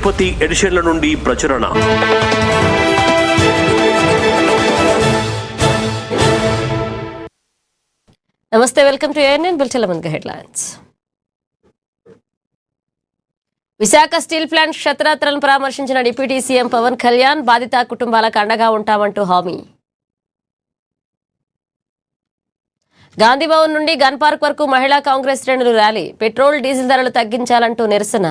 తిరుపతి ఎడిషన్ల నుండి ప్రచురణ. నమస్తే, వెల్కమ్ టు ఏఎన్ఎన్ బులెటిన్ల ముందుగా హెడ్లైన్స్. విశాఖ స్టీల్ ప్లాంట్ క్షతగాత్రులను పరామర్శించిన డిప్యూటీ సీఎం పవన్ కళ్యాణ్, బాధిత కుటుంబాలకు అండగా ఉంటామంటూ హామీ. గాంధీభవన్ నుండి గన్ పార్క్ వరకు మహిళా కాంగ్రెస్ శ్రేణులు ర్యాలీ, పెట్రోల్ డీజిల్ ధరలు తగ్గించాలంటూ నిరసన.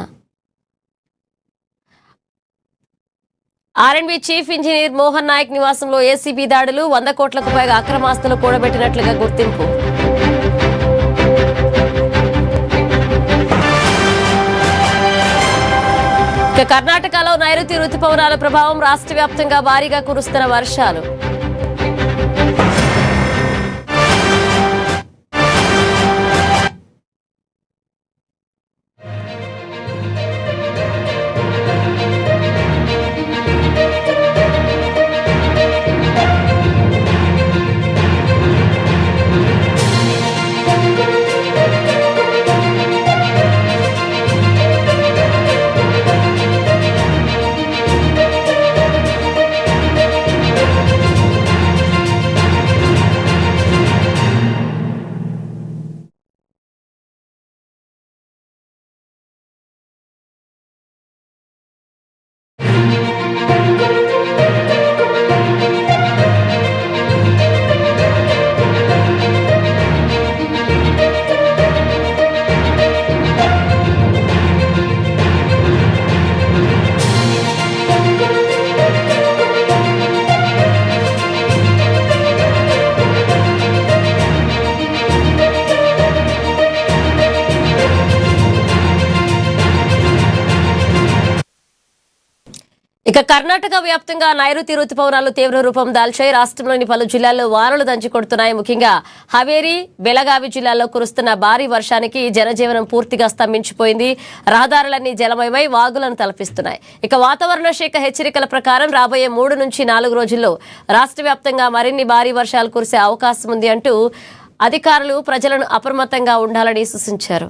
ఆర్ఎండ్బి చీఫ్ ఇంజనీర్ మోహన్ నాయక్ నివాసంలో ఏసీబీ దాడులు, 100 కోట్లకు పైగా అక్రమాస్తులు కూడబెట్టినట్లుగా గుర్తింపు. కర్ణాటకలో నైరుతి రుతుపవనాల ప్రభావం, రాష్ట్ర వ్యాప్తంగా భారీగా కురుస్తున్న వర్షాలు. ఇక కర్ణాటక వ్యాప్తంగా నైరుతి రుతుపవనాలు తీవ్ర రూపం దాల్చాయి. రాష్ట్రంలోని పలు జిల్లాల్లో వానలు దంచి కొడుతున్నాయి. ముఖ్యంగా హవేరి, బెళగావి జిల్లాల్లో కురుస్తున్న భారీ వర్షానికి జనజీవనం పూర్తిగా స్తంభించిపోయింది. రహదారులన్నీ జలమయమై వాగులను తలపిస్తున్నాయి. ఇక వాతావరణ శాఖ హెచ్చరికల ప్రకారం రాబోయే 3 నుంచి 4 రోజుల్లో రాష్ట్ర వ్యాప్తంగా మరిన్ని భారీ వర్షాలు కురిసే అవకాశం ఉంది అంటూ అధికారులు ప్రజలను అప్రమత్తంగా ఉండాలని సూచించారు.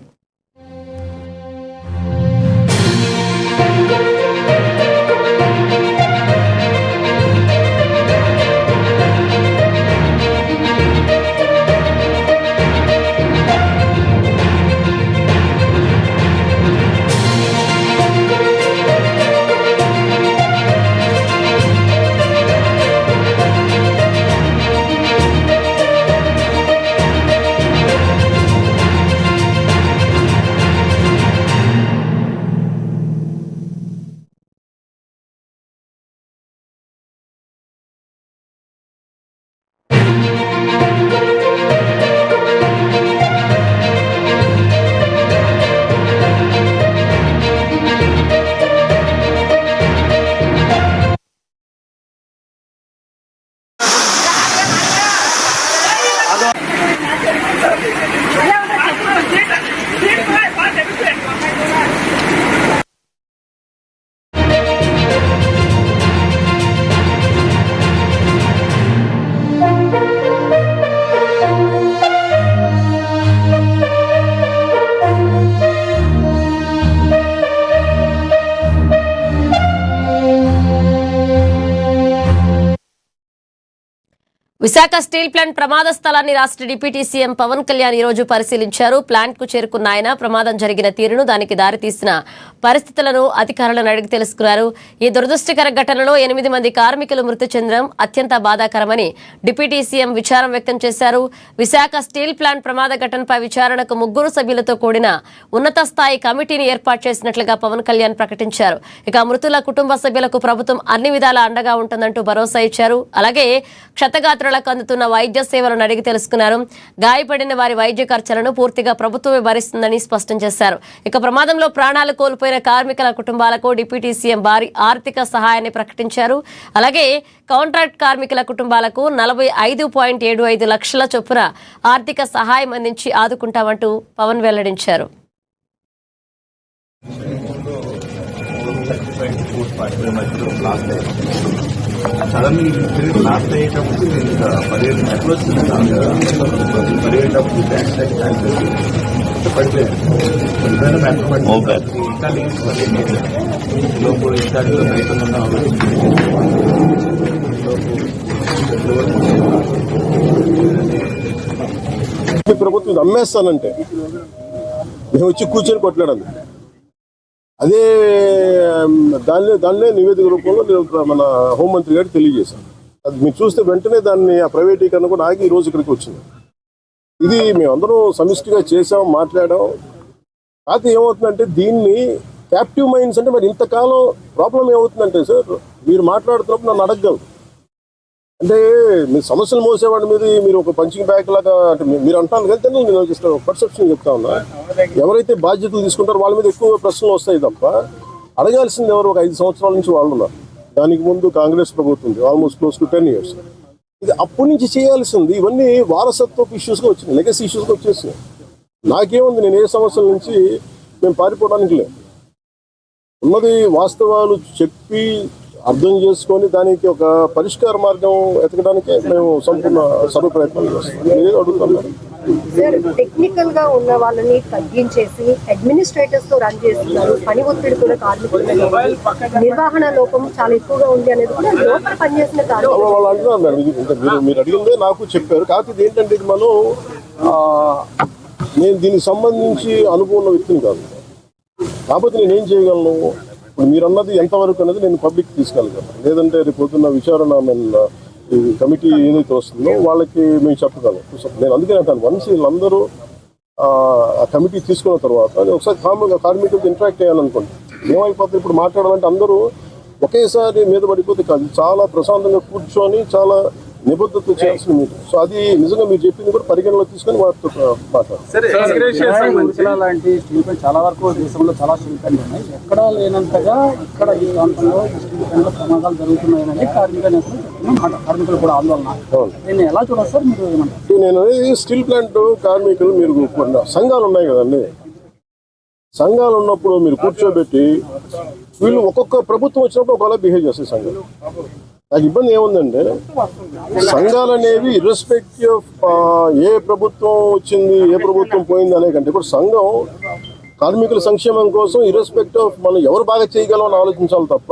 విశాఖ స్టీల్ ప్లాంట్ ప్రమాద స్థలాన్ని రాష్ట్ర డిప్యూటీ సీఎం పవన్ కళ్యాణ్ ఈ రోజు పరిశీలించారు. ప్లాంట్ కు చేరుకున్న ఆయన ప్రమాదం జరిగిన తీరును, దానికి దారితీసిన పరిస్థితులను అధికారులను అడిగి తెలుసుకున్నారు. ఈ దురదృష్టకర ఘటనలో 8 మంది కార్మికులు మృతి చెందడం అత్యంత బాధాకరమని డిప్యూటీ సీఎం విచారం వ్యక్తం చేశారు. విశాఖ స్టీల్ ప్లాంట్ ప్రమాద ఘటనపై విచారణకు 3 సభ్యులతో కూడిన ఉన్నత స్థాయి కమిటీని ఏర్పాటు చేసినట్లుగా పవన్ కళ్యాణ్ ప్రకటించారు. ఇక మృతుల కుటుంబ సభ్యులకు ప్రభుత్వం అన్ని విధాలా అండగా ఉంటుందంటూ భరోసా ఇచ్చారు. అలాగే క్షతగాత్రులకు అందుతున్న వైద్య సేవలను అడిగి తెలుసుకున్నారు. గాయపడిన వారి వైద్య ఖర్చులను పూర్తిగా ప్రభుత్వమే భరిస్తుందని స్పష్టం చేశారు. ఇక ప్రమాదంలో ప్రాణాలు కోల్పోయిన కార్మికుల కుటుంబాలకు డిప్యూటీ సీఎం భారీ ఆర్థిక సహాయాన్ని ప్రకటించారు. అలాగే కాంట్రాక్ట్ కార్మికుల కుటుంబాలకు 45.75 లక్షల చొప్పున ఆర్థిక సహాయం అందించి ఆదుకుంటామంటూ పవన్ వెల్లడించారు. సడన్లీ తిరిగి లాస్ట్ అయ్యేటప్పుడు నేను పరిగెట్టేటప్పుడు పడిపోయారు. ఎప్పుడైనా మెట్ట పడిపోయింది ఇంకా లీవ్స్ పడిపోయింది. లోపు ఇన్ఛార్జ్లో రైతులు ఉన్నాం. మీ ప్రభుత్వం ఇది అమ్మేస్తానంటే మేము వచ్చి కూర్చొని కొట్లాడాలి. అదే దాన్నే నివేదిక రూపంలో నేను మన హోంమంత్రి గారికి తెలియజేశాను. అది మీరు చూస్తే వెంటనే దాన్ని ఆ ప్రైవేటీకరణ కూడా ఆగి ఈ రోజు ఇక్కడికి వచ్చింది. ఇది మేమందరం సమిష్టిగా చేసాం, మాట్లాడాం. కాకపోతే ఏమవుతుందంటే దీన్ని క్యాప్టివ్ మైండ్స్ అంటే మరి ఇంతకాలం ప్రాబ్లం ఏమవుతుందంటే సార్, మీరు మాట్లాడుతున్నప్పుడు నన్ను అడగగలరు. అంటే మీ సమస్యలు మోసేవాడి మీద మీరు ఒక పంచింగ్ బ్యాగ్ లాగా అంటే మీరు అంటాను కదా, నేను జస్ట్ పర్సెప్షన్ చెప్తా ఉన్నా. ఎవరైతే బాధ్యతలు తీసుకుంటారో వాళ్ళ మీద ఎక్కువ ప్రశ్నలు వస్తాయి తప్ప అడగాల్సింది ఎవరు? ఒక 5 సంవత్సరాల నుంచి వాళ్ళు ఉన్నారు. దానికి ముందు కాంగ్రెస్ ప్రభుత్వం ఉంది, ఆల్మోస్ట్ క్లోజ్ టు 10 years. ఇది అప్పటి నుంచి చేయాల్సింది. ఇవన్నీ వారసత్వపు ఇష్యూస్గా వచ్చినాయి, లెగసీ ఇష్యూస్గా వచ్చేసినాయి. నాకేముంది, నేను ఏ సమస్యల నుంచి మేము పారిపోవడానికి లేదు. ఉన్నది వాస్తవాలు చెప్పి అర్థం చేసుకొని దానికి ఒక పరిష్కార మార్గం ఎతకడానికే మేము సంపూర్ణ సర్వ ప్రయత్నం చేస్తాం. నేను అడుగుతున్నాను సార్, టెక్నికల్ గా ఉన్న వాళ్ళని తగ్గించేసి అడ్మినిస్ట్రేటర్స్ తో రన్ చేస్తున్నారు. పని ఒత్తిడి కూడా కార్మికుల మీద ఉంది. నిర్వహణ లోపం చాలా ఎక్కువగా ఉంది అనేది కూడా లోపల పనిచేసిన కార్మికులు వాళ్ళు అంటున్నారు మేడం. ఇది మీరు అడిగిందే నాకు చెప్పారు. కాకపోతే ఏంటంటే ఇది మనం నేను దీనికి సంబంధించి అనుభవం ఉన్న వ్యక్తిని కాదు. కాకపోతే నేనేం చేయగలను, ఇప్పుడు మీరు అన్నది ఎంతవరకు అనేది నేను పబ్లిక్ తీసుకెళ్ళగలను. లేదంటే రేపు పొద్దున్న విచారణ ఈ కమిటీ ఏదైతే వస్తుందో వాళ్ళకి మేము చెప్పగలం. నేను అందుకే అంటాను, వన్స్ వీళ్ళందరూ ఆ కమిటీ తీసుకున్న తర్వాత నేను ఒకసారి కార్మికులతో ఇంటరాక్ట్ అయ్యాలనుకోండి. ఏమైపోతుంది, ఇప్పుడు మాట్లాడాలంటే అందరూ ఒకేసారి మీద పడిపోతే కాదు, చాలా ప్రశాంతంగా కూర్చొని చాలా నిబద్ధత చేయాల్సిన మీరు. సో అది నిజంగా మీరు చెప్పింది కూడా పరిగణలో తీసుకొని వాటితో మాట్లాడారు. లాంటి స్టీల్ ప్లాంట్ చాలా వరకు దేశంలో చాలా స్టీల్ ప్లాంట్ ఉన్నాయి. ఎక్కడా లేనంతగా ఇక్కడ ఈ ప్రాంతంలో స్టీల్ ప్లాంట్లో ప్రమాదాలు జరుగుతున్నాయని కార్మికులు కూడా ఆందోళన. నేను ఎలా చూడాలి సార్, మీరు ఏమంటారు? నేను స్టీల్ ప్లాంట్ కార్మికులు మీరు సంఘాలు ఉన్నాయి కదండి, సంఘాలు ఉన్నప్పుడు మీరు కూర్చోబెట్టి వీళ్ళు ఒక్కొక్క ప్రభుత్వం వచ్చినప్పుడు ఒకలా బిహేవ్ చేస్తాయి సంఘాలు. నాకు ఇబ్బంది ఏముందంటే సంఘాలు అనేవి ఇర్రెస్పెక్టివ్ ఆఫ్ ఏ ప్రభుత్వం వచ్చింది ఏ ప్రభుత్వం పోయింది అనే కంటే ఇప్పుడు సంఘం కార్మికుల సంక్షేమం కోసం ఇర్రెస్పెక్టివ్ ఆఫ్ మనం ఎవరు బాగా చేయగలం అని ఆలోచించాలి తప్ప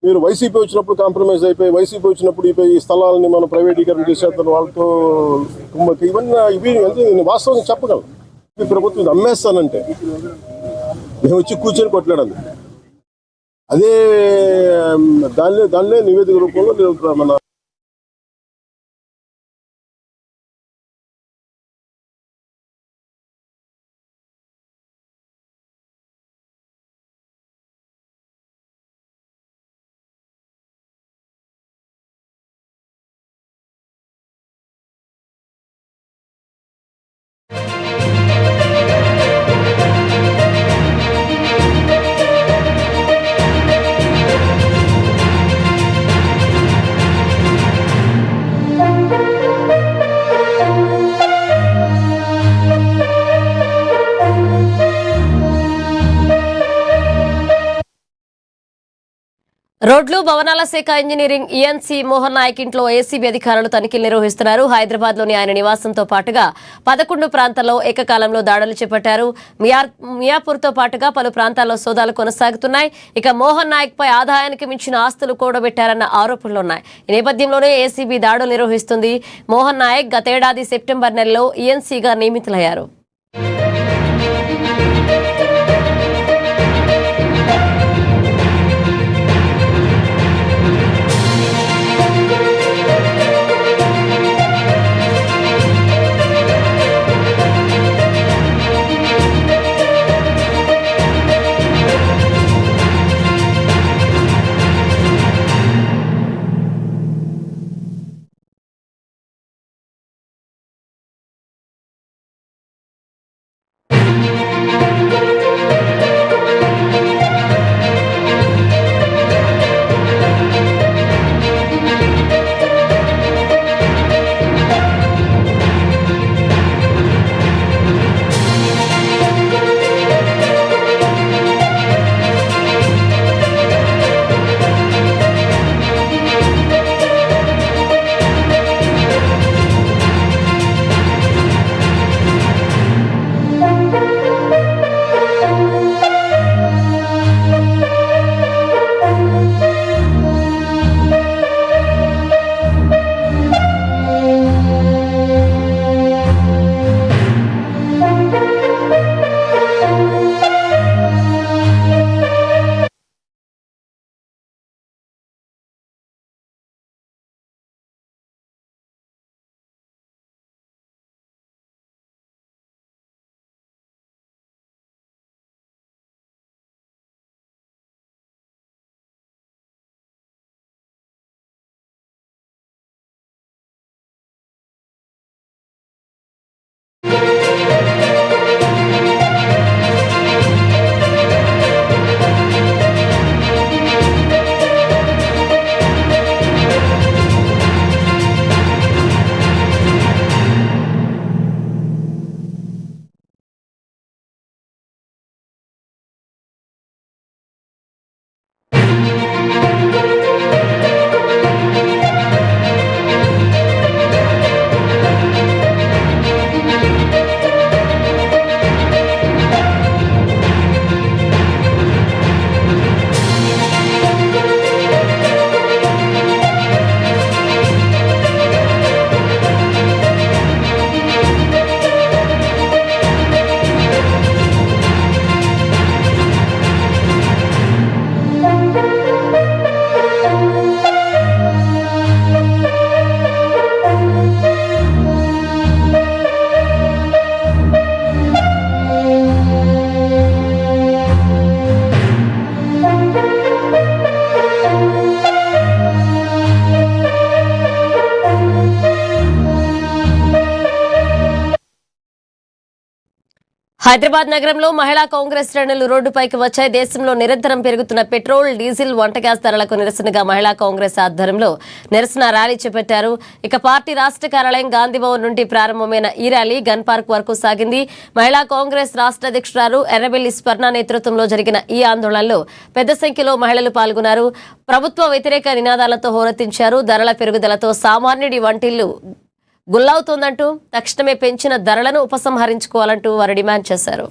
మీరు వైసీపీ వచ్చినప్పుడు కాంప్రమైజ్ అయిపోయి, వైసీపీ వచ్చినప్పుడు ఈ స్థలాలని మనం ప్రైవేటీకరణ చేసేస్తాను వాళ్ళతో ఇవి నేను వాస్తవంగా చెప్పగలను. ఈ ప్రభుత్వం ఇది అమ్మేస్తానంటే మేము వచ్చి కూర్చొని కొట్లాడాలి. అదే దాన్నే నివేదిక రూపంలో నేను మన రోడ్లు భవనాల శాఖ ఇంజనీరింగ్ ఈఎన్సీ మోహన్ నాయక్ ఇంట్లో ఏసీబీ అధికారులు తనిఖీలు నిర్వహిస్తున్నారు. హైదరాబాద్ లోని ఆయన నివాసంతో పాటుగా 11 ప్రాంతాల్లో ఏకకాలంలో దాడులు చేపట్టారు. మియాపూర్ తో పాటుగా పలు ప్రాంతాల్లో సోదాలు కొనసాగుతున్నాయి. ఇక మోహన్ నాయక్ పై ఆదాయానికి మించిన ఆస్తులు కూడబెట్టారన్న ఆరోపణలున్నాయి. ఈ నేపథ్యంలోనే ఏసీబీ దాడులు నిర్వహిస్తుంది. మోహన్ నాయక్ గతేడాది సెప్టెంబర్ నెలలో ఈఎన్సీగా నియమితులయ్యారు. హైదరాబాద్ నగరంలో మహిళా కాంగ్రెస్ శ్రేణులు రోడ్డుపైకి వచ్చాయి. దేశంలో నిరంతరం పెరుగుతున్న పెట్రోల్, డీజిల్, వంట గ్యాస్ ధరలకు నిరసనగా మహిళా కాంగ్రెస్ ఆధ్వర్యంలో నిరసన ర్యాలీ చేపట్టారు. ఇక పార్టీ రాష్ట్ర కార్యాలయం గాంధీభవన్ నుండి ప్రారంభమైన ఈ ర్యాలీ గన్ పార్క్ వరకు సాగింది. మహిళా కాంగ్రెస్ రాష్ట్ర అధ్యక్షురాలు ఎర్రబెల్లి స్వర్ణ నేతృత్వంలో జరిగిన ఈ ఆందోళనలో పెద్ద సంఖ్యలో మహిళలు పాల్గొన్నారు. ప్రభుత్వ వ్యతిరేక నినాదాలతో హోరెత్తించారు. ధరల పెరుగుదలతో సామాన్యుడి వంటిల్లు గుల్లవుతోందంటూ తక్షణమే పెంచిన ధరలను ఉపసంహరించుకోవాలంటూ వారు డిమాండ్ చేశారు.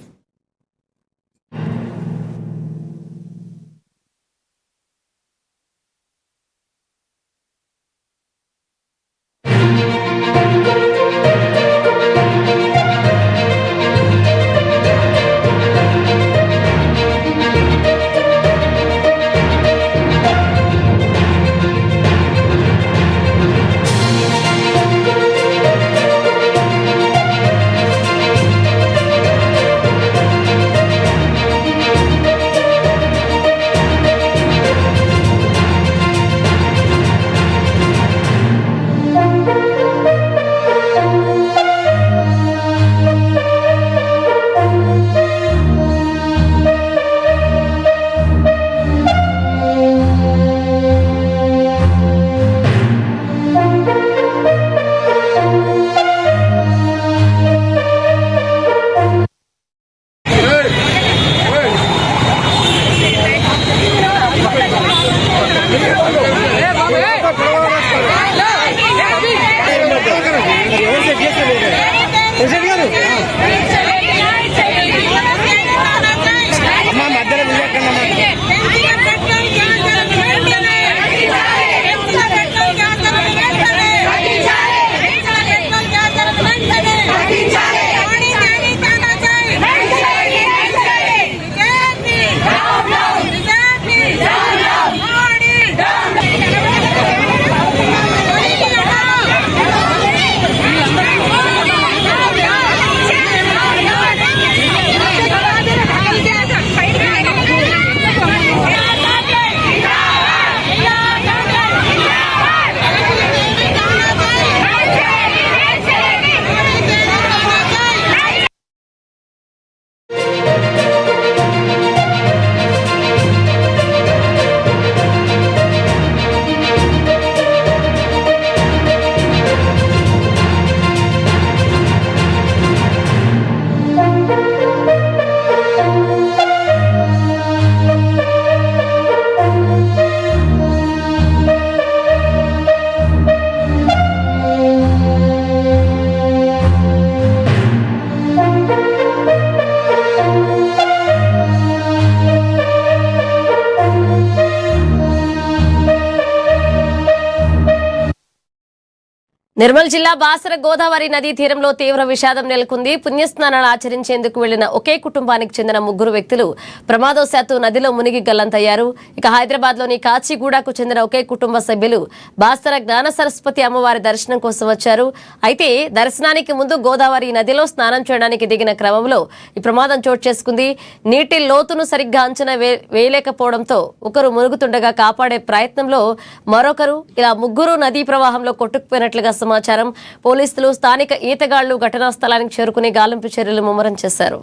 నిర్మల్ జిల్లా బాసర గోదావరి నదీ తీరంలో తీవ్ర విషాదం నెలకొంది. పుణ్యస్నానాలు ఆచరించేందుకు వెళ్లిన ఒకే కుటుంబానికి చెందిన 3 వ్యక్తులు ప్రమాదవశాత్తు నదిలో మునిగి గల్లంతయ్యారు. ఇక హైదరాబాద్ లోని కాచిగూడకు చెందిన ఒకే కుటుంబ సభ్యులు బాసర జ్ఞాన సరస్వతి అమ్మవారి దర్శనం కోసం వచ్చారు. అయితే దర్శనానికి ముందు గోదావరి నదిలో స్నానం చేయడానికి దిగిన క్రమంలో ఈ ప్రమాదం చోటు చేసుకుంది. నీటి లోతును సరిగ్గా అంచనా వేయలేకపోవడంతో ఒకరు మునుగుతుండగా కాపాడే ప్రయత్నంలో మరొకరు ఇలా 3 నదీ ప్రవాహంలో కొట్టుకుపోయినట్లుగా సమాచారం. పోలీసులు, స్థానిక ఈతగాళ్లు ఘటనా స్థలానికి చేరుకుని గాలింపు చర్యలు ముమ్మరం చేశారు.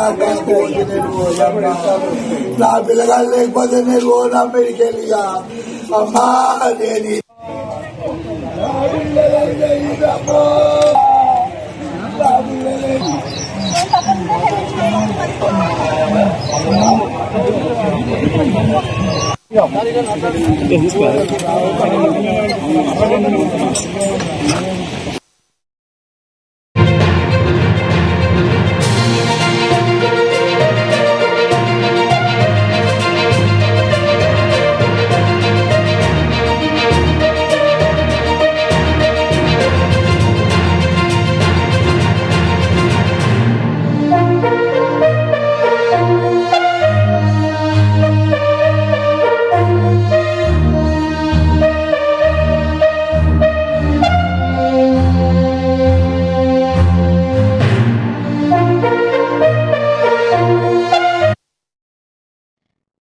నాకంటే నేను పోనమ్మా. నా పిల్లగాలు లేకపోతే నేను పోనా మెడికెళ్ళిగా అమ్మా. నేను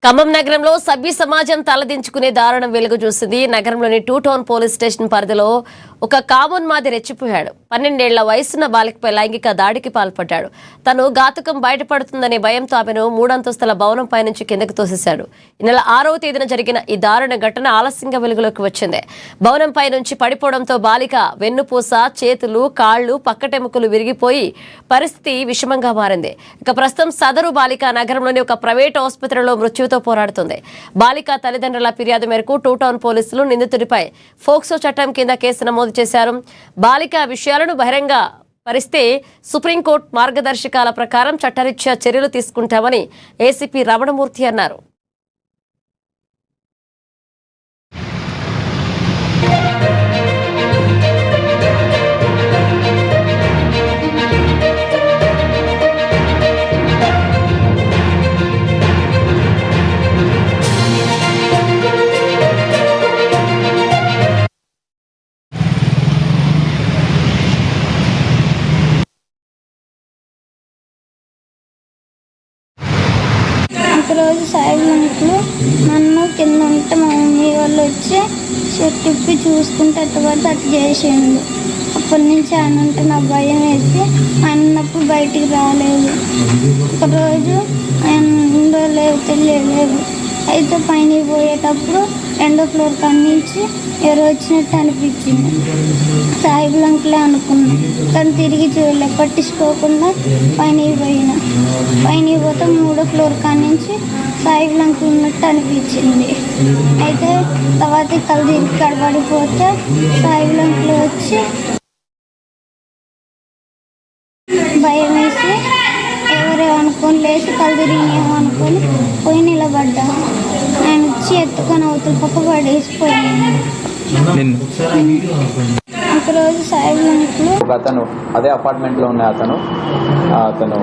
ఖమ్మం నగరంలో సభ్య సమాజం తలదించుకునే దారుణం వెలుగు చూసింది. నగరంలోని 2 టౌన్ పోలీస్ స్టేషన్ పరిధిలో ఒక కామోన్మాది రెచ్చిపోయాడు. 12 ఏళ్ల వయసున్న బాలికపై లైంగిక దాడికి పాల్పడ్డాడు. తను ఘాతుకం బయటపడుతుందనే భయంతో ఆమెను 3 అంతస్తుల భవనంపై నుంచి కిందకు తోసేశాడు. ఈ నెల 6వ తేదీన జరిగిన ఈ దారుణ ఘటన ఆలస్యంగా వెలుగులోకి వచ్చింది. భవనంపై నుంచి పడిపోవడంతో బాలిక వెన్నుపూస, చేతులు, కాళ్లు, పక్కటెముకలు విరిగిపోయి పరిస్థితి విషమంగా మారింది. ఇక ప్రస్తుతం సదరు బాలిక నగరంలోని ఒక ప్రైవేట్ ఆసుపత్రిలో మృత్యుతో పోరాడుతుంది. బాలిక తల్లిదండ్రుల ఫిర్యాదు మేరకు 2 టౌన్ పోలీసులు నిందితుడిపై ఫోక్సో చట్టం కింద కేసు నమోదు చేశారు. బాలిక విషయాలను బహిరంగ పరిస్తే సుప్రీంకోర్టు మార్గదర్శకాల ప్రకారం చట్టరీత్యా చర్యలు తీసుకుంటామని ఏసీపీ రమణమూర్తి అన్నారు. ఒకరోజు సాయిబాబాకు నన్ను కింద ఉంటే మా మమ్మీ వాళ్ళు వచ్చి షర్ట్ ఇప్పి చూసుకుంటే అట్టుబడితే అట్టు చేసిండు. అప్పటి నుంచి ఆయన ఉంటే నాకు భయం వేసి ఆయన ఉన్నప్పుడు బయటికి రాలేదు. ఒకరోజు ఆయన ఉండో లేవు తెలియలేదు. అయితే పైన పోయేటప్పుడు 2వ ఫ్లోర్ నుంచి ఎవరు వచ్చినట్టు అనిపించింది. సాయిబులంకులే అనుకున్నా, కానీ తిరిగి చూడలే. పట్టించుకోకుండా పైన పోయినా. పైన పోతే 3వ ఫ్లోర్ నుంచి సాయిబులంకు ఉన్నట్టు అనిపించింది. అయితే తర్వాత కళ్ళు తిరిగి కడబడిపోతే సాయిబులంకులు వచ్చి భయం వేసి ఎవరేమో అనుకొని లేచి కళ్ళు తిరిగినేమో అనుకొని పోయి నిలబడ్డా. ఆయన వచ్చి ఎత్తుకొని అవతల పక్క పడేసిపోయాను. ఒకరోజు సాయిబులంకులు అతను అదే అపార్ట్మెంట్లో ఉన్న అతను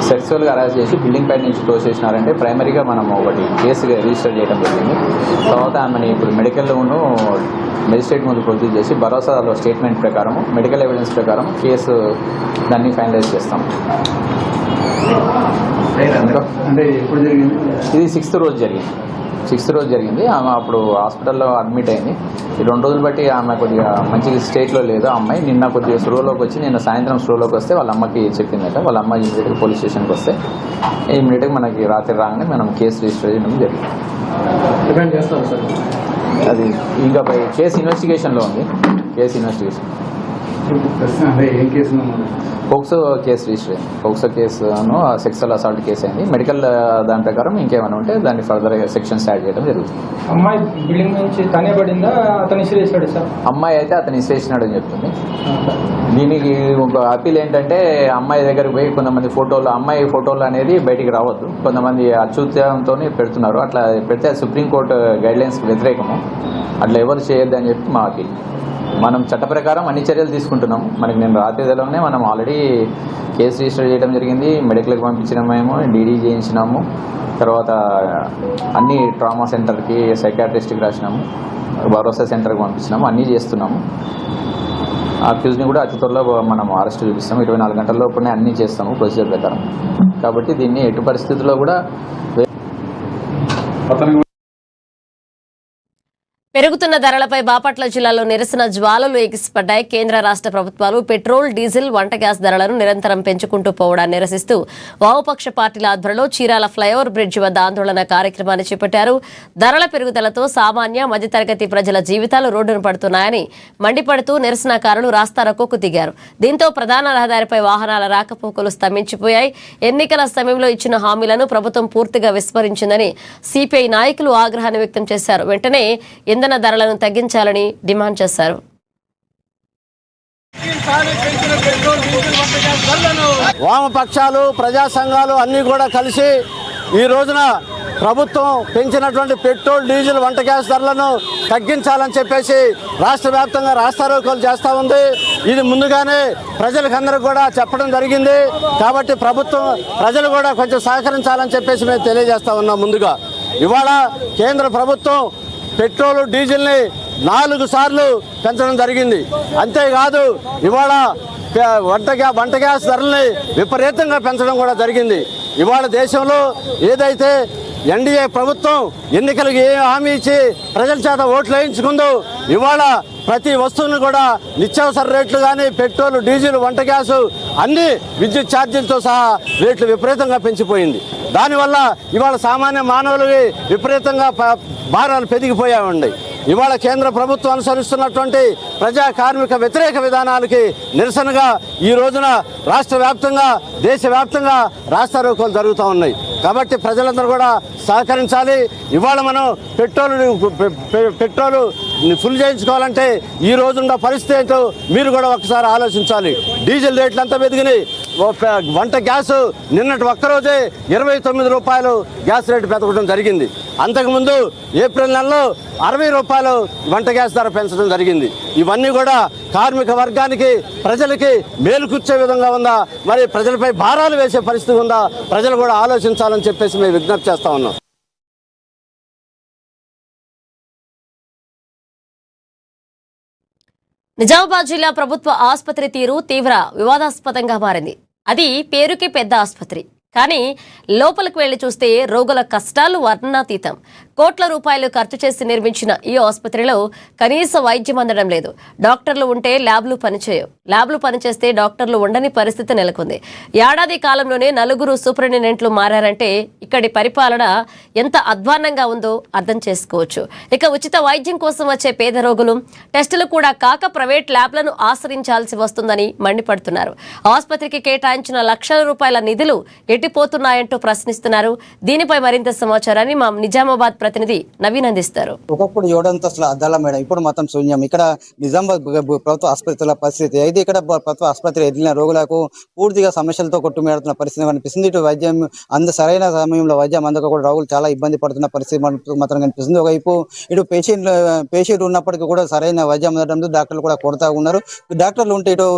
సెక్సువల్గా అరెస్ట్ చేసి బిల్డింగ్ పై నుంచి తోసేసినారంటే ప్రైమరీగా మనం ఒకటి కేసుగా రిజిస్టర్ చేయడం జరిగింది. తర్వాత ఆమెను ఇప్పుడు మెడికల్లోనూ మెజిస్ట్రేట్ ముందు ప్రొడ్యూస్ చేసి భరోసాలో స్టేట్మెంట్ ప్రకారం మెడికల్ ఎవిడెన్స్ ప్రకారం కేసు దాన్ని ఫైనలైజ్ చేస్తాం. అంటే ఎప్పుడు జరిగింది? ఇది 6th రోజు జరిగింది. ఆమె అప్పుడు హాస్పిటల్లో అడ్మిట్ అయింది. ఈ 2 రోజులు బట్టి ఆమె కొద్దిగా మంచి స్టేట్లో లేదు. అమ్మాయి నిన్న కొద్దిగా స్లోలోకి వచ్చి నిన్న సాయంత్రం స్లోలోకి వస్తే వాళ్ళ అమ్మకి చెప్పిందట. వాళ్ళ అమ్మ ఇమీడియట్గా పోలీస్ స్టేషన్కి వస్తే ఇమీడియట్గా మనకి రాత్రి రాగానే మనం కేసు రిజిస్టర్ చేయడం జరిగింది. అది ఇంకా కేసు ఇన్వెస్టిగేషన్లో ఉంది. ఏం కేసు? పోక్సో కేసు రిజిస్టర్ అయింది. పోక్సో కేసును సెక్సువల్ అసాల్ట్ కేసు అయింది. మెడికల్ దాని ప్రకారం ఇంకేమైనా ఉంటే దాన్ని ఫర్దర్ సెక్షన్స్ యాడ్ చేయడం జరుగుతుంది. అమ్మాయి బిల్డింగ్ నుంచి తనే పడిందా అతను ఇసిరేసాడు సార్? అమ్మాయి అయితే అతను ఇసిరేసినాడు అని చెప్తుంది. దీనికి ఒక అప్పీల్ ఏంటంటే అమ్మాయి దగ్గరికి పోయి కొంతమంది అమ్మాయి ఫోటోలు అనేది బయటికి రావద్దు. కొంతమంది అచ్యుత్యంతో పెడుతున్నారు. అట్లా పెడితే సుప్రీంకోర్టు గైడ్లైన్స్కి వ్యతిరేకము. అట్లా ఎవరు చేయొద్దు అని చెప్పి మా అప్పీల్. మనం చట్ట ప్రకారం అన్ని చర్యలు తీసుకుంటున్నాము. మనకి నేను రాత్రిలోనే మనం ఆల్రెడీ కేసు రిజిస్టర్ చేయడం జరిగింది. మెడికల్కి పంపించినామేమో, డీడీ చేయించినాము. తర్వాత అన్ని ట్రామా సెంటర్కి, సైకాట్రిస్ట్కి రాసినాము, భరోసా సెంటర్కి పంపించినాము. అన్నీ చేస్తున్నాము. అక్యూజ్ని కూడా అతి త్వరలో మనం అరెస్ట్ చూపిస్తాము. 24 గంటల లోపునే అన్నీ చేస్తాము ప్రొసీజర్ ప్రకారం. కాబట్టి దీన్ని ఎటు పరిస్థితుల్లో కూడా పెరుగుతున్న ధరలపై బాపట్ల జిల్లాలో నిరసన జ్వాలలు ఎగిసిపడ్డాయి. కేంద్ర రాష్ట్ర ప్రభుత్వాలు పెట్రోల్, డీజిల్, వంట గ్యాస్ ధరలను నిరంతరం పెంచుకుంటూ పోవడాన్ని నిరసిస్తూ వామపక్ష పార్టీల ఆధ్వర్యంలో చీరాల ఫ్లైఓవర్ బ్రిడ్జ్ వద్ద ఆందోళన కార్యక్రమాన్ని చేపట్టారు. ధరల పెరుగుదలతో సామాన్య మధ్యతరగతి ప్రజల జీవితాలు రోడ్డున పడుతున్నాయని మండిపడుతూ నిరసనకారులు రాస్తారోకోకు దిగారు. దీంతో ప్రధాన రహదారిపై వాహనాల రాకపోకలు స్తంభించిపోయాయి. ఎన్నికల సమయంలో ఇచ్చిన హామీలను ప్రభుత్వం పూర్తిగా విస్మరించిందని సిపిఐ నాయకులు ఆగ్రహాన్ని వ్యక్తం చేశారు. వెంటనే ఇంధన ధరలను తగ్గించాలని డిమాండ్ చేశారు. వామపక్షాలు, ప్రజా సంఘాలు అన్నీ కూడా కలిసి ఈ రోజున ప్రభుత్వం పెంచినటువంటి పెట్రోల్, డీజిల్, వంట గ్యాస్ ధరలను తగ్గించాలని చెప్పేసి రాష్ట్ర వ్యాప్తంగా రాస్తారోకోలు చేస్తూ ఉంది. ఇది ముందుగానే ప్రజలకందరికీ కూడా చెప్పడం జరిగింది. కాబట్టి ప్రజలు కూడా కొంచెం సహకరించాలని చెప్పేసి మేము తెలియజేస్తా ఉన్నాం. ముందుగా ఇవాళ కేంద్ర ప్రభుత్వం పెట్రోల్, డీజిల్ని 4 సార్లు పెంచడం జరిగింది. అంతేకాదు ఇవాళ వంట గ్యాస్ ధరల్ని విపరీతంగా పెంచడం కూడా జరిగింది. ఇవాళ దేశంలో ఏదైతే ఎన్డీఏ ప్రభుత్వం ఎన్నికలకు ఏ హామీ ఇచ్చి ప్రజల చేత ఓట్లు వేయించుకుందో ఇవాళ ప్రతి వస్తువును కూడా నిత్యావసర రేట్లు కానీ పెట్రోల్, డీజిల్, వంట గ్యాసు అన్ని విద్యుత్ ఛార్జీలతో సహా రేట్లు విపరీతంగా పెంచిపోయింది. దానివల్ల ఇవాళ సామాన్య మానవులకి విపరీతంగా భారాలు పెరిగిపోయాయండి. ఇవాళ కేంద్ర ప్రభుత్వం అనుసరిస్తున్నటువంటి ప్రజా కార్మిక వ్యతిరేక విధానాలకి నిరసనగా ఈ రోజున రాష్ట్ర వ్యాప్తంగా, దేశవ్యాప్తంగా రాస్తారోకోలు జరుగుతూ ఉన్నాయి. కాబట్టి ప్రజలందరూ కూడా సహకరించాలి. ఇవాళ మనం పెట్రోలు ఫుల్ చేయించుకోవాలంటే ఈ రోజున్న పరిస్థితి ఏంటో మీరు కూడా ఒకసారి ఆలోచించాలి. డీజిల్ రేట్లు అంతా పెరిగినాయి. వంట గ్యాసు నిన్నటి ఒక్కరోజే 29 రూపాయలు గ్యాస్ రేటు పెరగడం జరిగింది. అంతకుముందు ఏప్రిల్ నెలలో 60 రూపాయలు వంట గ్యాస్ ధర పెంచడం జరిగింది. ఇవన్నీ కూడా కార్మిక వర్గానికి, ప్రజలకి మేలుకూర్చే విధంగా ఉందా, మరి ప్రజలపై భారాలు వేసే పరిస్థితి ఉందా, ప్రజలు కూడా ఆలోచించాలని చెప్పేసి మేము విజ్ఞప్తి చేస్తా ఉన్నాం. నిజామాబాద్ జిల్లా ప్రభుత్వ ఆసుపత్రి తీరు తీవ్ర వివాదాస్పదంగా మారింది. అది పేరుకి పెద్ద ఆసుపత్రి, కానీ లోపలికి వెళ్లి చూస్తే రోగుల కష్టాలు వర్ణనాతీతం. కోట్ల రూపాయలు ఖర్చు చేసి నిర్మించిన ఈ ఆసుపత్రిలో కనీస వైద్యం అందడం లేదు. డాక్టర్లు ఉంటే ల్యాబ్లు పనిచేయవు. ల్యాబ్లు పనిచేస్తే డాక్టర్లు ఉండని పరిస్థితి నెలకొంది. ఏడాది కాలంలోనే 4 సూపరింటెండెంట్లు మారారంటే ఇక్కడి పరిపాలన ఎంత అధ్వాన్నంగా ఉందో అర్థం చేసుకోవచ్చు. ఇక ఉచిత వైద్యం కోసం వచ్చే పేద రోగులు టెస్టులు కూడా కాక ప్రైవేట్ ల్యాబ్లను ఆశ్రయించాల్సి వస్తుందని మండిపడుతున్నారు. ఆసుపత్రికి కేటాయించిన లక్షల రూపాయల నిధులు ఎట్టిపోతున్నాయంటూ ప్రశ్నిస్తున్నారు. దీనిపై మరింత సమాచారాన్ని మా నిజామాబాద్ ప్రతినిధి నవీన్ అందిస్తారు. ఒకప్పుడు 7 అంతస్తుల అద్దాల మేడ, ఇప్పుడు మొత్తం శూన్యం. ఇక్కడ నిజామాబాద్ ప్రభుత్వ ఆసుపత్రుల పరిస్థితి అయితే ఇక్కడ ప్రభుత్వ ఆసుపత్రి ఎదిలిన రోగులకు పూర్తిగా సమస్యలతో కొట్టుమిడుతున్న పరిస్థితి కనిపిస్తుంది. ఇటు వైద్యం సరైన సమయంలో వైద్యం అందక కూడా రోగులు చాలా ఇబ్బంది పడుతున్న పరిస్థితి మాత్రం కనిపిస్తుంది. ఒకవైపు ఇటు పేషెంట్ ఉన్నప్పటికీ కూడా సరైన వైద్యం అందడంతో డాక్టర్లు కూడా కొడతా ఉన్నారు. డాక్టర్లు ఉంటే ఇటు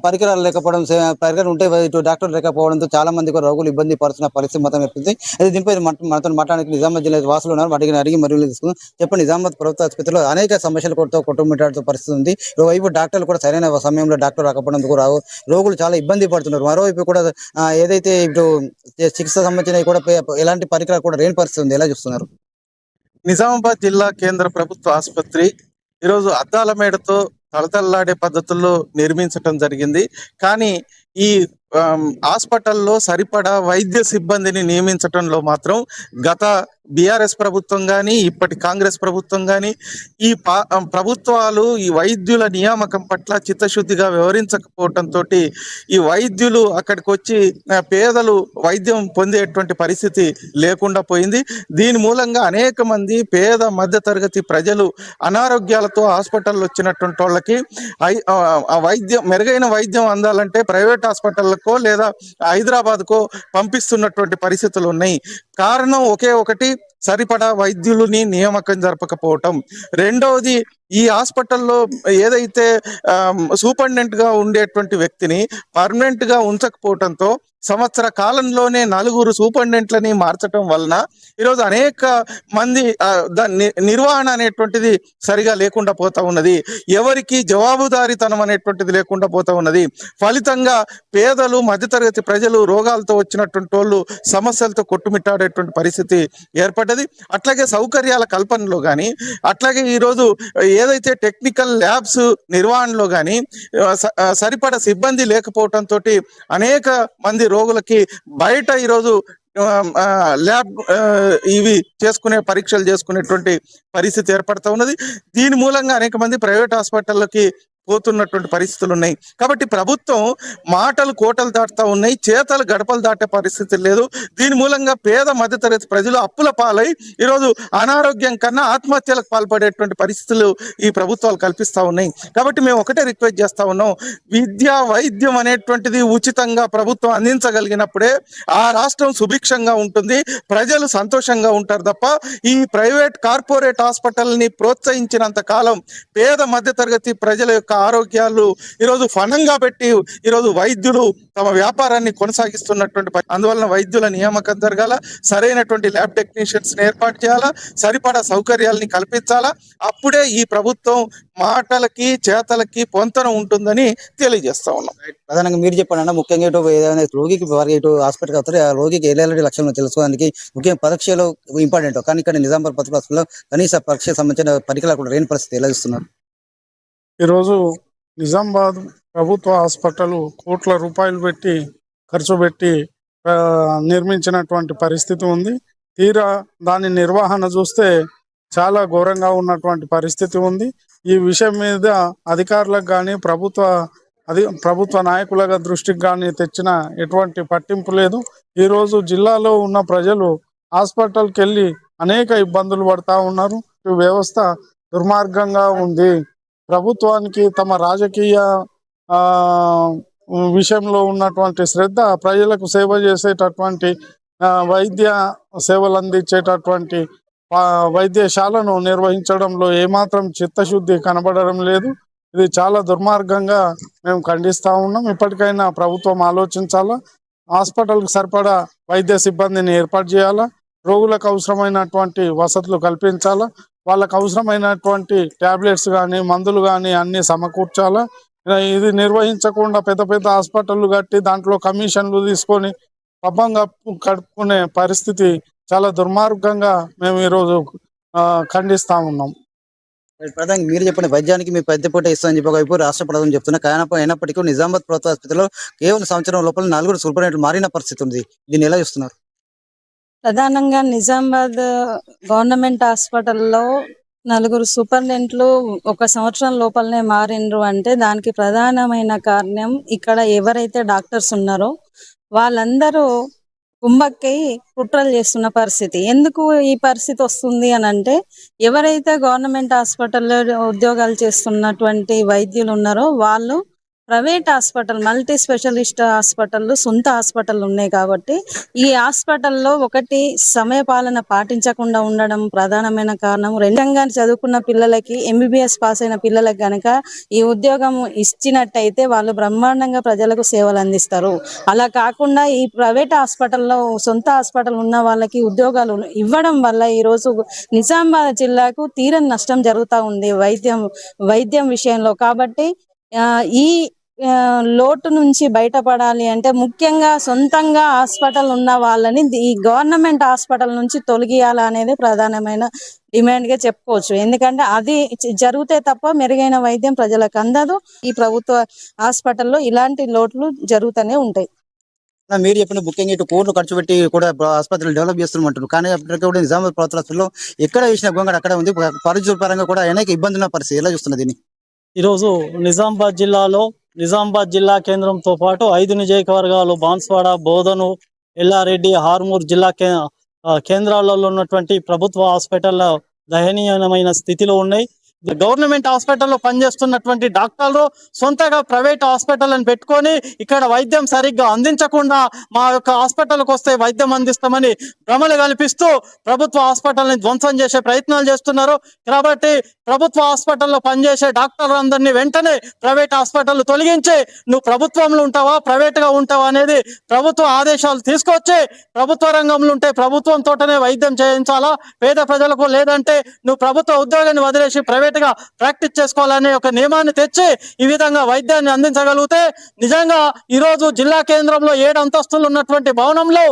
పరికరాలు ఉంటే ఇటు డాక్టర్లు లేకపోవడంతో చాలా మంది కూడా రోగులు ఇబ్బంది పడుతున్న పరిస్థితి మొత్తం కనిపిస్తుంది. అయితే దీనిపై మనతో మాట్లాడడానికి నిజామాబాద్ జిల్లా వాసులు ఉన్నారు. అడిగి మరియు తీసుకుని చెప్పండి. నిజామాబాద్ ప్రభుత్వ ఆసుపత్రిలో అనేక సమస్యలు కొట్టుమిట్టాడుతూ పరిస్థితి ఉంది. ఒకవైపు డాక్టర్లు కూడా సరైన సమయంలో డాక్టర్ రాకపోవడంతో రోగులు చాలా ఇబ్బంది పడుతున్నారు. మరోవైపు కూడా ఏదైతే ఇటు చికిత్స సంబంధించిన కూడా ఎలాంటి పరికరాలు కూడా లేని పరిస్థితి ఉంది. ఎలా చూస్తున్నారు? నిజామాబాద్ జిల్లా కేంద్ర ప్రభుత్వ ఆసుపత్రి ఈరోజు అద్దాల మేడతో తలతల్లాడే పద్ధతుల్లో నిర్మించడం జరిగింది. కానీ ఈ హాస్పిటల్లో సరిపడా వైద్య సిబ్బందిని నియమించడంలో మాత్రం గత బీఆర్ఎస్ ప్రభుత్వం కానీ ఇప్పటి కాంగ్రెస్ ప్రభుత్వం కానీ ఈ ప్రభుత్వాలు ఈ వైద్యుల నియామకం పట్ల చిత్తశుద్ధిగా వ్యవహరించకపోవడంతో ఈ వైద్యులు అక్కడికి వచ్చి పేదలు వైద్యం పొందేటువంటి పరిస్థితి లేకుండా పోయింది. దీని మూలంగా అనేక మంది పేద మధ్యతరగతి ప్రజలు అనారోగ్యాలతో హాస్పిటల్ వచ్చినటువంటి వాళ్ళకి మెరుగైన వైద్యం అందాలంటే ప్రైవేట్ హాస్పిటల్కో లేదా హైదరాబాద్కో పంపిస్తున్నటువంటి పరిస్థితులు ఉన్నాయి. కారణం ఒకే ఒకటి, సరిపడా వైద్యులని నియామకం జరపకపోవటం. రెండవది ఈ హాస్పిటల్లో ఏదైతే సూపరింటెండెంట్ గా ఉండేటువంటి వ్యక్తిని పర్మనెంట్ గా ఉంచకపోవడంతో సంవత్సర కాలంలోనే 4 సూపరింటెండెంట్లని మార్చడం వలన ఈరోజు అనేక మంది నిర్వహణ అనేటువంటిది సరిగా లేకుండా పోతా ఉన్నది. ఎవరికి జవాబుదారీతనం అనేటువంటిది లేకుండా పోతా ఉన్నది. ఫలితంగా పేదలు, మధ్యతరగతి ప్రజలు, రోగాలతో వచ్చినటువంటి వాళ్ళు సమస్యలతో కొట్టుమిట్టాడేటువంటి పరిస్థితి ఏర్పడ్డది. అట్లాగే సౌకర్యాల కల్పనలో కానీ, అట్లాగే ఈరోజు ఏదైతే టెక్నికల్ ల్యాబ్స్ నిర్వహణలో కానీ సరిపడ సిబ్బంది లేకపోవడంతో అనేక మంది రోగులకి బయట ఈరోజు ల్యాబ్ ఇవి పరీక్షలు చేసుకునేటువంటి పరిస్థితి ఏర్పడతా ఉన్నది. దీని మూలంగా అనేక మంది ప్రైవేట్ హాస్పిటళ్ళకి పోతున్నటువంటి పరిస్థితులు ఉన్నాయి. కాబట్టి ప్రభుత్వం మాటలు కోటలు దాటుతా ఉన్నాయి, చేతలు గడపలు దాటే పరిస్థితి లేదు. దీని మూలంగా పేద మధ్యతరగతి ప్రజలు అప్పుల పాలై ఈరోజు అనారోగ్యం కన్నా ఆత్మహత్యలకు పాల్పడేటువంటి పరిస్థితులు ఈ ప్రభుత్వాలు కల్పిస్తా ఉన్నాయి. కాబట్టి మేము ఒకటే రిక్వెస్ట్ చేస్తా ఉన్నాం, విద్య వైద్యం అనేటువంటిది ఉచితంగా ప్రభుత్వం అందించగలిగినప్పుడే ఆ రాష్ట్రం సుభిక్షంగా ఉంటుంది, ప్రజలు సంతోషంగా ఉంటారు తప్ప ఈ ప్రైవేట్ కార్పొరేట్ హాస్పిటల్ని ప్రోత్సహించినంత కాలం పేద మధ్యతరగతి ప్రజల యొక్క ఆరోగ్యాలు ఈరోజు ఫలంగా పెట్టి ఈరోజు వైద్యులు తమ వ్యాపారాన్ని కొనసాగిస్తున్నటువంటి అందువలన వైద్యుల నియామకం జరగాల, సరైనటువంటి ల్యాబ్ టెక్నీషియన్స్ ఏర్పాటు చేయాలా, సరిపడా సౌకర్యాలని కల్పించాలా. అప్పుడే ఈ ప్రభుత్వం మాటలకి చేతలకి పొంతన ఉంటుందని తెలియజేస్తా ఉన్నాం. ప్రధానంగా మీరు చెప్పండి, ముఖ్యంగా ఇటు ఏదైనా రోగికి ఇటు హాస్పిటల్కి వస్తారు, ఆ రోగికి ఎలాంటి లక్షణాలు తెలుసుకోవడానికి ముఖ్యంగా పరీక్షలు ఇంపార్టెంట్. కానీ ఇక్కడ నిజామాబాద్ ప్రభుత్వ హాస్పిటల్లో కనీస పరీక్షకు సంబంధించిన పరికరాలు కూడా లేని పరిస్థితి ఎలా ఇస్తున్నారు? ఈరోజు నిజామాబాద్ ప్రభుత్వ హాస్పిటల్ కోట్ల రూపాయలు ఖర్చు పెట్టి నిర్మించినటువంటి పరిస్థితి ఉంది. తీరా దాని నిర్వహణ చూస్తే చాలా ఘోరంగా ఉన్నటువంటి పరిస్థితి ఉంది. ఈ విషయం మీద అధికారులకు కానీ ప్రభుత్వ నాయకుల దృష్టికి కానీ తెచ్చిన ఎటువంటి పట్టింపు లేదు. ఈరోజు జిల్లాలో ఉన్న ప్రజలు హాస్పిటల్కి వెళ్ళి అనేక ఇబ్బందులు పడతా ఉన్నారు. వ్యవస్థ దుర్మార్గంగా ఉంది. ప్రభుత్వానికి తమ రాజకీయ విషయంలో ఉన్నటువంటి శ్రద్ధ, ప్రజలకు సేవ చేసేటటువంటి వైద్య సేవలు అందించేటటువంటి వైద్యశాలను నిర్వహించడంలో ఏమాత్రం చిత్తశుద్ధి కనబడడం లేదు. ఇది చాలా దుర్మార్గంగా మేము ఖండిస్తా ఉన్నాం. ఇప్పటికైనా ప్రభుత్వం ఆలోచించాలా, హాస్పిటల్కి సరిపడా వైద్య సిబ్బందిని ఏర్పాటు చేయాలా, రోగులకు అవసరమైనటువంటి వసతులు కల్పించాలా, వాళ్ళకు అవసరమైనటువంటి టాబ్లెట్స్ కానీ మందులు కానీ అన్ని సమకూర్చాలా. ఇది నిర్వహించకుండా పెద్ద పెద్ద హాస్పిటళ్ళు కట్టి దాంట్లో కమిషన్లు తీసుకొని పబ్బంగా కడుపుకునే పరిస్థితి చాలా దుర్మార్గంగా మేము ఈరోజు ఖండిస్తా ఉన్నాం. ప్రధానంగా మీరు చెప్పండి, వైద్యానికి మీ పెద్ద పూట ఇస్తామని చెప్పి ఒకవైపు రాష్ట్ర ప్రభుత్వం చెప్తున్నా, అయినప్పటికీ నిజామాబాద్ ప్రభుత్వ ఆసుపత్రిలో కేవలం సంవత్సరం లోపల 4 సూపరింటెండెంట్లు మారిన పరిస్థితి ఉంది. దీన్ని ఎలా చూస్తున్నారు? ప్రధానంగా నిజామాబాద్ గవర్నమెంట్ హాస్పిటల్లో 4 సూపరింటెండెంట్లు 1 సంవత్సరం లోపలనే మారిండ్రు అంటే దానికి ప్రధానమైన కారణం ఇక్కడ ఎవరైతే డాక్టర్స్ ఉన్నారో వాళ్ళందరూ కుమ్మక్కై కుట్రలు చేస్తున్న పరిస్థితి. ఎందుకు ఈ పరిస్థితి వస్తుంది అని అంటే, ఎవరైతే గవర్నమెంట్ హాస్పిటల్లో ఉద్యోగాలు చేస్తున్నటువంటి వైద్యులు ఉన్నారో వాళ్ళు private hospital, multi specialist hospital, సొంత హాస్పిటల్ ఉన్నాయి కాబట్టి ఈ హాస్పిటల్లో ఒకటి సమయపాలన పాటించకుండా ఉండడం ప్రధానమైన కారణం. రెండంగా చదువుకున్న పిల్లలకి, ఎంబీబీఎస్ పాస్ అయిన పిల్లలకు గనక ఈ ఉద్యోగం ఇచ్చినట్టయితే వాళ్ళు బ్రహ్మాండంగా ప్రజలకు సేవలు అందిస్తారు. అలా కాకుండా ఈ ప్రైవేట్ హాస్పిటల్లో సొంత హాస్పిటల్ ఉన్న వాళ్ళకి ఉద్యోగాలు ఇవ్వడం వల్ల ఈరోజు నిజామాబాద్ జిల్లాకు తీరని నష్టం జరుగుతూ ఉంది వైద్యం విషయంలో. కాబట్టి ఈ లోటు నుంచి బయటపడాలి అంటే ముఖ్యంగా సొంతంగా హాస్పిటల్ ఉన్న వాళ్ళని ఈ గవర్నమెంట్ హాస్పిటల్ నుంచి తొలగియాలనేది ప్రధానమైన డిమాండ్ గా చెప్పుకోవచ్చు. ఎందుకంటే అది జరిగితే తప్ప మెరుగైన వైద్యం ప్రజలకు అందదు. ఈ ప్రభుత్వ హాస్పిటల్లో ఇలాంటి లోట్లు జరుగుతూనే ఉంటాయి. మీరు చెప్పిన ముఖ్యంగా ఇటు కోట్లు ఖర్చు పెట్టి కూడా ఆసుపత్రులు డెవలప్ చేస్తున్నట్టు, కానీ అప్పటికే కూడా నిజామాబాద్ ప్రభుత్వ హాస్పిటల్లో ఎక్కడ వేసిన గొంగడ అక్కడ ఉంది. పరిస్థితుల పరంగా కూడా అనేక ఇబ్బందుల పరిస్థితి ఎలా చూస్తున్నది దీన్ని? ఈరోజు నిజామాబాద్ జిల్లాలో నిజామాబాద్ జిల్లా కేంద్రంతో పాటు 5 నియోజకవర్గాలు బాన్స్వాడ, బోధను, ఎల్లారెడ్డి, హార్మూర్ జిల్లా కేంద్రాలలో ఉన్నటువంటి ప్రభుత్వ హాస్పిటల్ దయనీయమైన స్థితిలో ఉన్నాయి. గవర్నమెంట్ హాస్పిటల్లో పనిచేస్తున్నటువంటి డాక్టర్లు సొంతగా ప్రైవేట్ హాస్పిటల్ అని పెట్టుకొని ఇక్కడ వైద్యం సరిగ్గా అందించకుండా మా యొక్క హాస్పిటల్కి వస్తే వైద్యం అందిస్తామని భ్రమలు కల్పిస్తూ ప్రభుత్వ హాస్పిటల్ని ధ్వంసం చేసే ప్రయత్నాలు చేస్తున్నారు. కాబట్టి ప్రభుత్వ హాస్పిటల్లో పనిచేసే డాక్టర్లందరినీ వెంటనే ప్రైవేట్ హాస్పిటల్ తొలగించి నువ్వు ప్రభుత్వంలో ఉంటావా ప్రైవేట్గా ఉంటావా అనేది ప్రభుత్వ ఆదేశాలు తీసుకొచ్చి ప్రభుత్వ రంగంలో ఉంటే ప్రభుత్వంతోటనే వైద్యం చేయించాలా పేద ప్రజలకు, లేదంటే నువ్వు ప్రభుత్వ ఉద్యోగాన్ని వదిలేసి ప్రైవేట్గా ప్రాక్టీస్ చేసుకోవాలనే ఒక నియమాన్ని తెచ్చి ఈ విధంగా వైద్యాన్ని అందించగలిగితే నిజంగా ఈరోజు జిల్లా కేంద్రంలో 7 అంతస్తులు ఉన్నటువంటి భవనంలో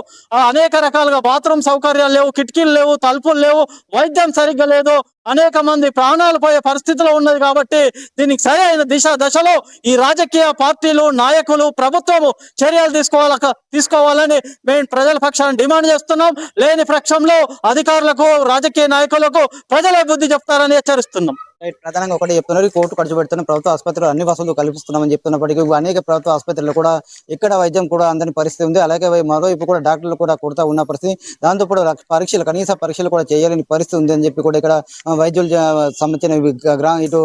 అనేక రకాలుగా బాత్రూమ్ సౌకర్యాలు లేవు, కిటికీలు లేవు, తలుపులు లేవు, వైద్యం సరిగ్గా లేదు, అనేక మంది ప్రాణాలు పోయే పరిస్థితిలో ఉన్నది. కాబట్టి దీనికి సరైన దశలో ఈ రాజకీయ పార్టీలు, నాయకులు, ప్రభుత్వము చర్యలు తీసుకోవాలని మేము ప్రజల పక్షాన్ని డిమాండ్ చేస్తున్నాం. లేని పక్షంలో అధికారులకు, రాజకీయ నాయకులకు ప్రజలే బుద్ధి చెప్తారని హెచ్చరిస్తున్నాం. ప్రధానంగా ఒకటి చెప్తున్నారు, కోర్టు ఖర్చు పెడుతున్న ప్రభుత్వ ఆసుపత్రులు అన్ని వసతులు కల్పిస్తున్నామని చెప్తున్నప్పటికీ అనేక ప్రభుత్వ ఆసుపత్రులు కూడా ఇక్కడ వైద్యం కూడా అందని పరిస్థితి ఉంది. అలాగే మరోవైపు కూడా డాక్టర్లు కూడా కొడతా ఉన్న పరిస్థితి, దాంతో కూడా కనీస పరీక్షలు కూడా చేయాలని పరిస్థితి ఉంది అని చెప్పి కూడా ఇక్కడ వైద్యులు సంబంధించిన ఇటు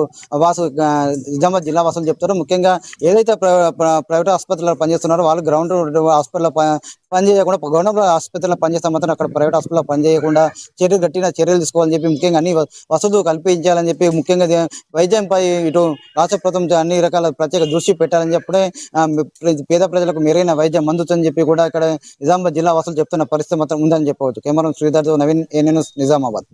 నిజామాబాద్ జిల్లా వాసులు చెప్తారు. ముఖ్యంగా ఏదైతే ప్రైవేట్ ఆసుపత్రుల్లో పనిచేస్తున్నారో వాళ్ళు గ్రౌండ్ హాస్పిటల్లో పనిచేయకుండా, గవర్నమెంట్ ఆసుపత్రిలో పనిచేస్తే మాత్రం అక్కడ ప్రైవేట్ హాస్పిటల్లో పనిచేయకుండా గట్టిన చర్యలు తీసుకోవాలని చెప్పి, ముఖ్యంగా అన్ని వసతులు కల్పించాలని చెప్పి, ముఖ్యంగా వైద్యంపై ఇటు రాష్ట్ర ప్రభుత్వం అన్ని రకాల ప్రత్యేక దృష్టి పెట్టాలని చెప్పి పేద ప్రజలకు మెరుగైన వైద్యం అందుతుందని చెప్పి కూడా ఇక్కడ నిజామాబాద్ జిల్లా వాసులు చెప్తున్న పరిస్థితి మాత్రం ఉందని చెప్పవచ్చు. Camera Sridhar, Naveen, ANN news, Nizamabad.